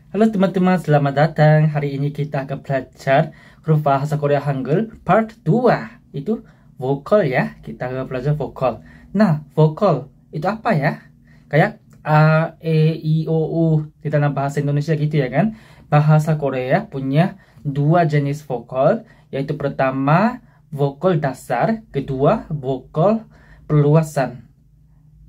Halo teman-teman, selamat datang. Hari ini kita akan belajar huruf bahasa Korea Hangul part 2. Itu vokal ya. Kita akan belajar vokal. Nah, vokal itu apa ya? Kayak A, E, I, O, U di dalam bahasa Indonesia gitu ya kan? Bahasa Korea punya dua jenis vokal, yaitu pertama vokal dasar, kedua vokal perluasan.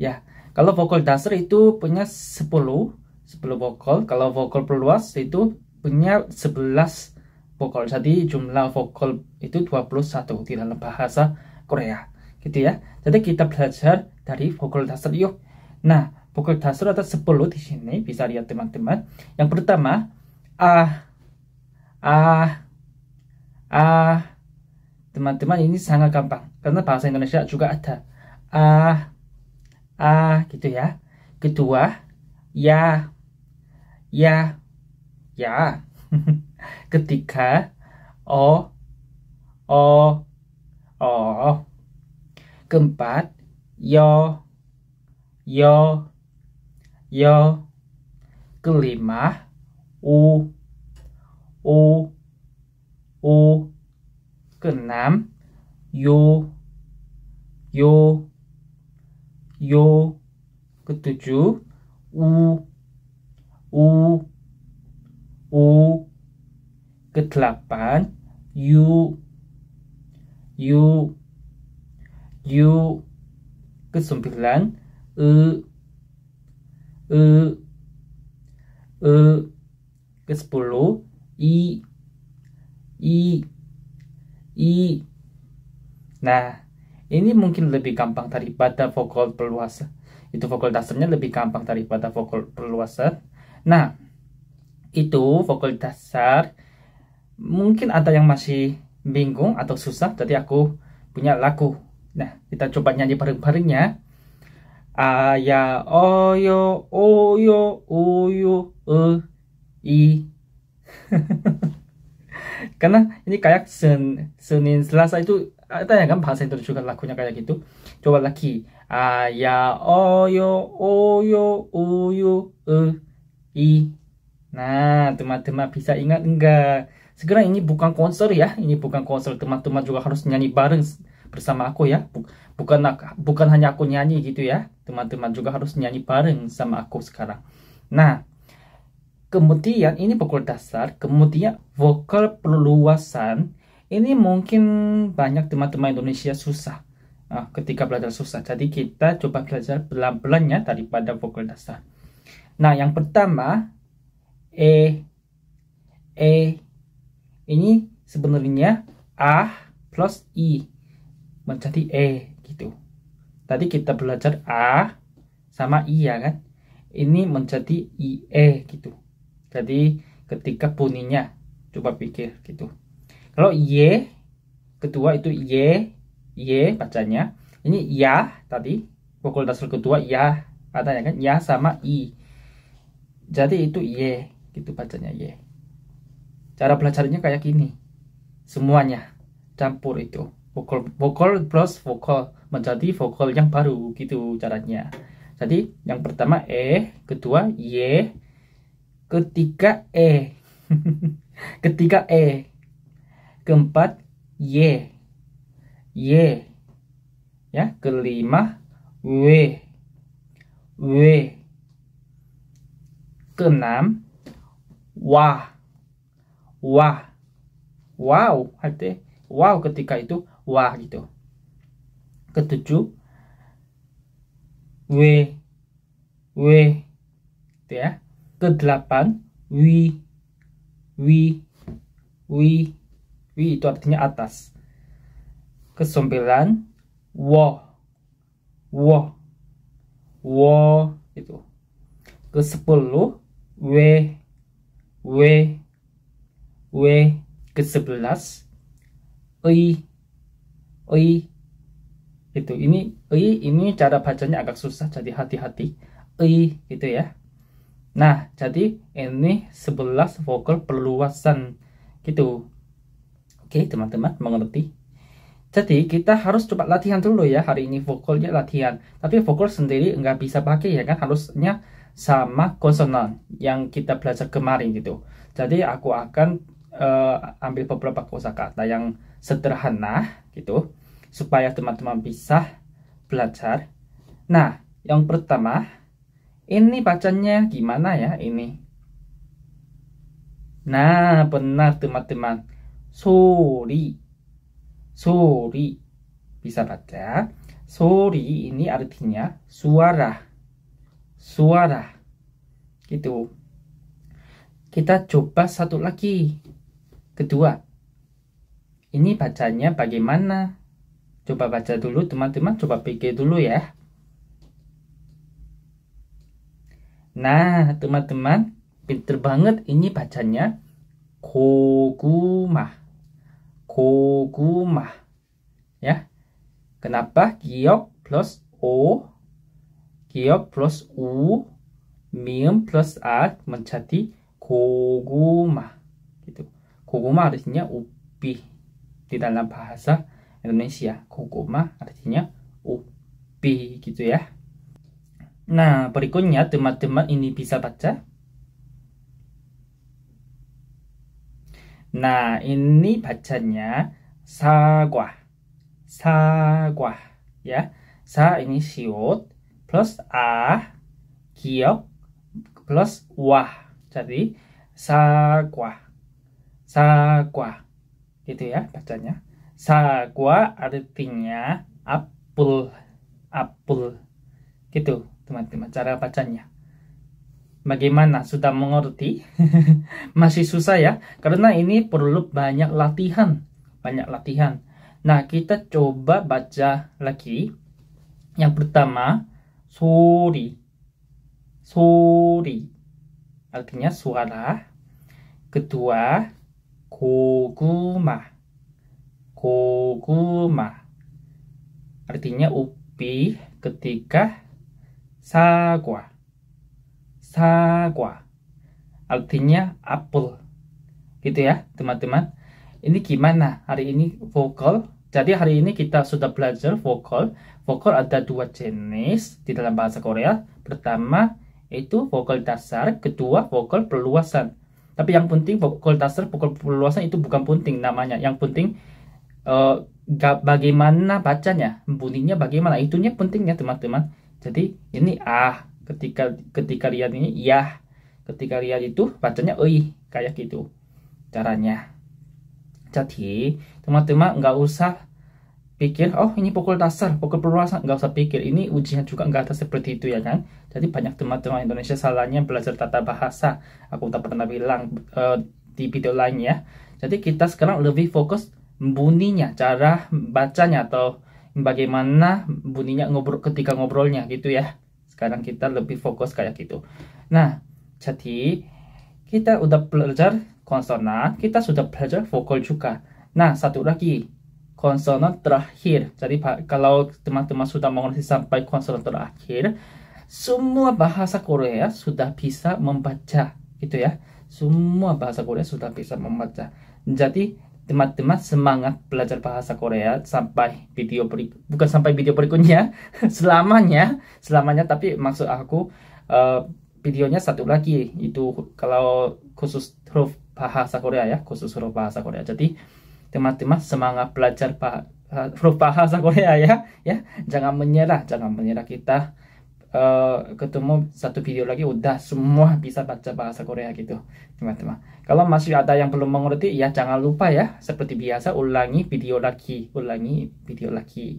Ya, kalau vokal dasar itu punya 10 vokal. Kalau vokal perluas itu punya 11 vokal. Jadi jumlah vokal itu 21 di dalam bahasa Korea. Gitu ya. Jadi kita belajar dari vokal dasar yuk. Nah, vokal dasar ada 10 di sini. Bisa lihat teman-teman. Yang pertama, ah, ah, ah. Teman-teman, ini sangat gampang. Karena bahasa Indonesia juga ada. Gitu ya. Kedua, ya. Ya, ya. Ketiga, oh, oh, oh. Keempat, yo, yo, yo. Kelima, u, u, u. Keenam, yo, yo, yo. Ketujuh, u, u. Kedelapan, yu, yu. Kesembilan, e, e. Kesepuluh, i. Nah, ini mungkin lebih gampang daripada vokal perluasan. Itu vokal dasarnya lebih gampang daripada vokal perluasan. Nah, itu vokal dasar. Mungkin ada yang masih bingung atau susah, jadi aku punya lagu. Nah, kita coba nyanyi bareng-barengnya. Aya, oyo, oyo, oyo, i. Karena ini kayak Senin Selasa itu ada ya kan bahasa Indonesia juga lagunya kayak gitu. Coba lagi. Aya, oyo, oyo, oyo, i. Nah, teman-teman bisa ingat enggak? Segera ini bukan konser ya. Ini bukan konser. Teman-teman juga harus nyanyi bareng bersama aku ya. Bukan hanya aku nyanyi gitu ya. Teman-teman juga harus nyanyi bareng sama aku sekarang. Nah, kemudian ini vokal dasar. Kemudian vokal perluasan. Ini mungkin banyak teman-teman Indonesia susah. Ketika belajar susah. Jadi kita coba belajar pelan-pelannya daripada vokal dasar. Nah, yang pertama, E. Ini sebenarnya A plus I menjadi E gitu. Tadi kita belajar A sama I ya kan. Ini menjadi IE gitu. Jadi ketika bunyinya coba pikir gitu. Kalau Y kedua itu Y bacanya. Ini ya tadi vokal dasar kedua ya katanya kan, ya sama I. Jadi itu Y gitu bacanya Y. Cara belajarnya kayak gini. Semuanya campur itu. Vokal plus vokal menjadi vokal yang baru gitu caranya. Jadi yang pertama E, kedua Y, ketiga E. Ketiga E. Keempat Y. Ya, kelima W. Keenam wah. Wow, artinya wow ketika itu wah gitu. Ketujuh W gitu ya. Kedelapan wi itu artinya atas. Kesembilan wo itu. Kesepuluh W. Ke-11 itu. Ini cara bacanya agak susah, jadi hati-hati gitu ya. Nah, jadi ini 11 vokal perluasan gitu. Oke, teman-teman mengerti? Jadi kita harus coba latihan dulu ya hari ini, vokalnya latihan. Tapi vokal sendiri nggak bisa pakai ya kan, harusnya sama konsonan yang kita belajar kemarin gitu. Jadi aku akan ambil beberapa kosakata yang sederhana gitu supaya teman-teman bisa belajar. Nah, yang pertama, ini bacanya gimana ya ini? Nah, benar teman-teman. Sori. Sori. Bisa baca. Sori ini artinya suara. Suara. Gitu. Kita coba satu lagi. Kedua. Ini bacanya bagaimana? Coba baca dulu teman-teman. Coba pikir dulu ya. Nah, teman-teman, pinter banget ini bacanya koguma. Koguma. Ya. Kenapa? Giok plus O, giok plus U, mium plus A menjadi koguma. Gitu. Koguma artinya ubi di dalam bahasa Indonesia. Koguma artinya ubi gitu ya. Nah, berikutnya teman-teman ini bisa baca. Nah, ini bacanya sagwa. Sagwa. Ya. Sa ini siut plus a, giok plus wah. Jadi sagwa. Sagwa. Gitu ya bacanya. Sagwa artinya apel. Apel. Gitu teman-teman cara bacanya. Bagaimana? Sudah mengerti? Masih susah ya? Karena ini perlu banyak latihan. Banyak latihan. Nah, kita coba baca lagi. Yang pertama, sori. Sori. Artinya suara. Kedua, koguma. Koguma. Artinya ubi. Ketiga, sagwa. Sagwa. Artinya apel. Gitu ya, teman-teman. Ini gimana? Hari ini vokal. Jadi hari ini kita sudah belajar vokal. Vokal ada dua jenis di dalam bahasa Korea. Pertama itu vokal dasar. Kedua vokal perluasan. Tapi yang penting vokal dasar, vokal perluasan itu bukan penting namanya. Yang penting bagaimana bacanya, bunyinya bagaimana. Itunya pentingnya teman-teman. Jadi ini ketika lihat ini ya. Ketika lihat itu bacanya oi. Kayak gitu caranya. Jadi teman-teman nggak usah pikir oh ini pokok dasar, pokok perluasan, nggak usah pikir. Ini ujian juga nggak ada seperti itu ya kan. Jadi banyak teman-teman Indonesia salahnya belajar tata bahasa. Aku tak pernah bilang di video lainnya. Jadi kita sekarang lebih fokus bunyinya, cara bacanya atau bagaimana bunyinya ketika ngobrolnya gitu ya. Sekarang kita lebih fokus kayak gitu. Nah, jadi kita udah belajar konsonan, kita sudah belajar vokal juga. Nah, satu lagi, konsonan terakhir. Jadi kalau teman-teman sudah mengerti sampai konsonan terakhir, semua bahasa Korea sudah bisa membaca, gitu ya. Semua bahasa Korea sudah bisa membaca. Jadi teman-teman semangat belajar bahasa Korea sampai bukan sampai video berikutnya, selamanya. Tapi maksud aku videonya satu lagi itu kalau khusus huruf bahasa Korea ya, khusus huruf bahasa Korea. Jadi teman-teman semangat belajar huruf bahasa Korea ya. Jangan menyerah kita ketemu satu video lagi udah semua bisa baca bahasa Korea gitu teman-teman. Kalau masih ada yang belum mengerti ya jangan lupa ya, seperti biasa ulangi video lagi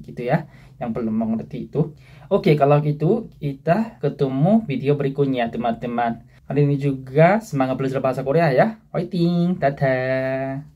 gitu ya yang belum mengerti itu. Oke, kalau gitu kita ketemu video berikutnya teman-teman. Hari ini juga semangat belajar bahasa Korea ya. Fighting, dadah.